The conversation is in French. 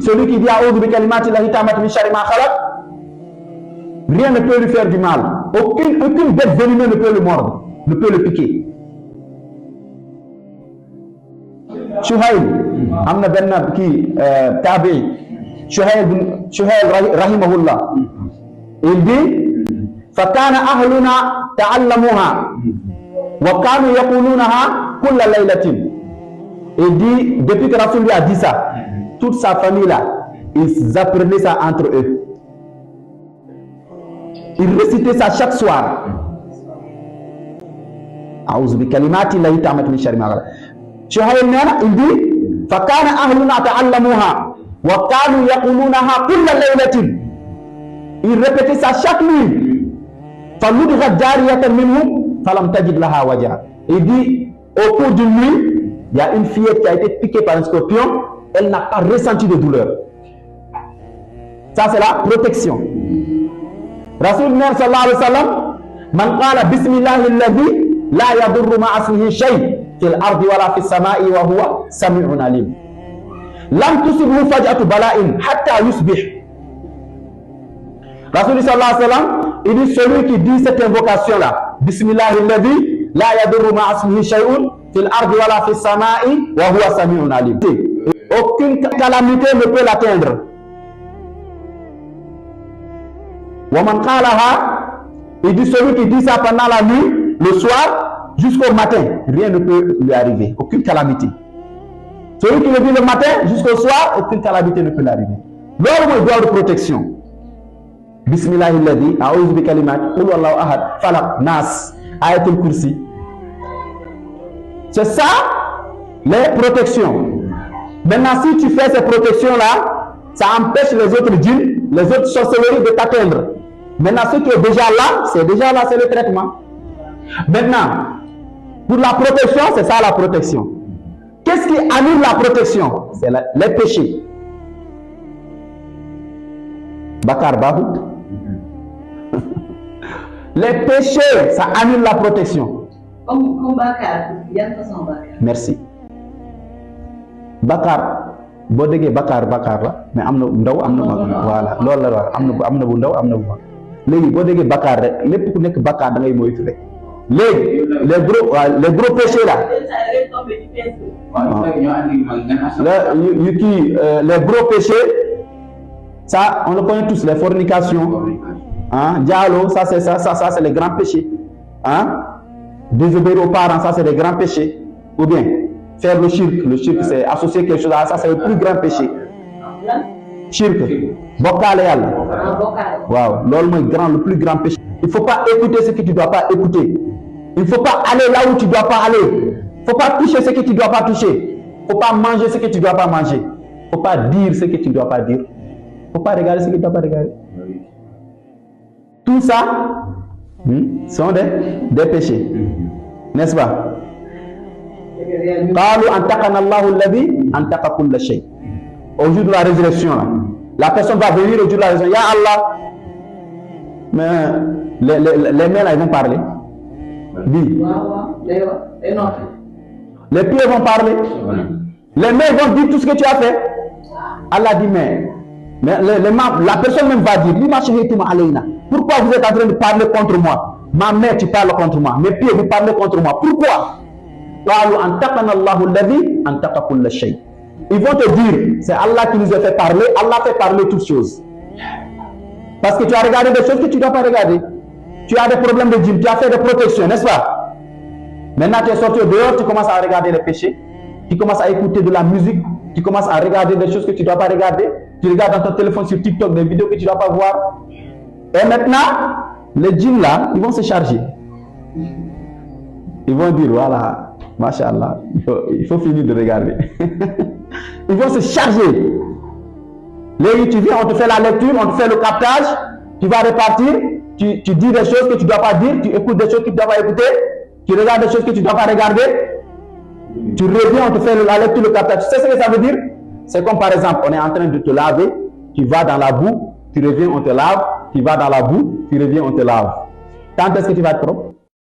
celui qui dit A'udhu bi kalimati llahi tammati min sharri ma khalaq, rien ne peut lui faire du mal. Aucune bête venimeuse ne peut le mordre, ne peut le piquer. Shuhayl, amna benna qui tabi, Shuhayl rahimahullah, il dit fakana ahluna ta'allamuha wa kanu yaqulunaha kulla laylatin. Il dit, depuis que Rasoul lui a dit ça, toute sa famille là, ils apprenaient ça entre eux. Ils récitaient ça chaque soir. A'udhu bi kalimati llahi tammati min sharri ma khalaq. Shuhayl nana, il dit fakana ahluna ta'allamuha wa kanu yaqulunaha kulla laylatin. Il répétait ça chaque nuit. Faludghat jariyatan minhum falam tajid laha wajha. Il dit au cours d'une nuit, il y a une fillette qui a été piquée par un scorpion, elle n'a pas ressenti de douleur. Ça c'est la protection. Rasul sallallahu alayhi wa sallam, man qala bismillahi alladhi la yadurru ma'a ismihi shay fil ardi wala fis sama'i wa huwa sami'un alim. Lam tusibhu faj'atu bala'in hatta yusbih. Rasul sallallahu alayhi wa sallam, il dit celui qui dit cette invocation là, bismillahi alladhi la yadurru ma'a ismihi shay'un fil ardi wala fis sama'i wa huwa sami'un alim. Aucune calamité ne peut l'atteindre. Wa man qalaha, il dit celui qui dit ça pendant la nuit, le soir jusqu'au matin, rien ne peut lui arriver, aucune calamité. Celui qui le dit le matin jusqu'au soir, aucune calamité ne peut l'arriver. L'homme doit de protection. Bismillahilladhi a'udhu bi kalimat qul huwallahu ahad falaq nas ayatul kursi. C'est ça les protections. Maintenant, si tu fais ces protections-là, ça empêche les autres djinns, les autres sorcelleries de t'atteindre. Maintenant, ce qui est déjà là, c'est le traitement. Maintenant, pour la protection, c'est ça la protection. Qu'est-ce qui annule la protection? C'est les péchés. Bakar Bahout. Les péchés, ça annule la protection. Comme Bakar, il y a une façon Bakar. Merci. Bakar, boo déggee Bakar la mais am na ndaw am na mag. Voilà loolu la wax am na bu ndaw am na bu mag. Léegi boo déggee Bakar rek lépp ku nekk Bakar da ngay moytu rek. Léegi les gros péchés là. Les gros péchés, ça on le connaît tous, les fornications. Hein, dialogue, ça c'est les grands péchés. Hein? Désobéir aux parents, ça c'est les grands péchés. Ou bien faire le shirk c'est associer quelque chose à ça, c'est le plus grand péché. Shirk, bokale yalla. Wow, le plus grand péché. Il ne faut pas écouter ce que tu ne dois pas écouter. Il ne faut pas aller là où tu ne dois pas aller. Il ne faut pas toucher ce que tu ne dois pas toucher. Il ne faut pas manger ce que tu ne dois pas manger. Il ne faut pas dire ce que tu ne dois pas dire. Il ne faut pas regarder ce que tu ne dois pas regarder. Tout ça sont des péchés. N'est-ce pas? Au jour de la résurrection, la personne va venir au jour de la résurrection. Ya Allah, mais les mains là, ils vont parler. Dis. Les pieds vont parler. Les mains vont dire tout ce que tu as fait. Allah dit mais la personne même va dire pourquoi vous êtes en train de parler contre moi? Ma main, tu parles contre moi. Mes pieds, vous parlez contre moi. Pourquoi? Ils vont te dire, c'est Allah qui nous a fait parler. Allah fait parler toutes choses. Parce que tu as regardé des choses que tu ne dois pas regarder. Tu as des problèmes de djinn, tu as fait des protections, n'est-ce pas? Maintenant, tu es sorti au dehors, tu commences à regarder les péchés. Tu commences à écouter de la musique. Tu commences à regarder des choses que tu ne dois pas regarder. Tu regardes dans ton téléphone sur TikTok des vidéos que tu ne dois pas voir. Et maintenant, les djinns là, ils vont se charger. Ils vont dire, voilà, Masha'Allah, il faut finir de regarder. Ils vont se charger. Là, tu viens, on te fait la lecture, on te fait le captage, tu vas repartir, tu dis des choses que tu ne dois pas dire, tu écoutes des choses que tu ne dois pas écouter, tu regardes des choses que tu ne dois pas regarder, tu reviens, on te fait la lecture, le captage. Tu sais ce que ça veut dire? C'est comme par exemple, on est en train de te laver, tu vas dans la boue, tu reviens, on te lave, tu vas dans la boue, tu reviens, on te lave. Quand est-ce que tu vas être propre?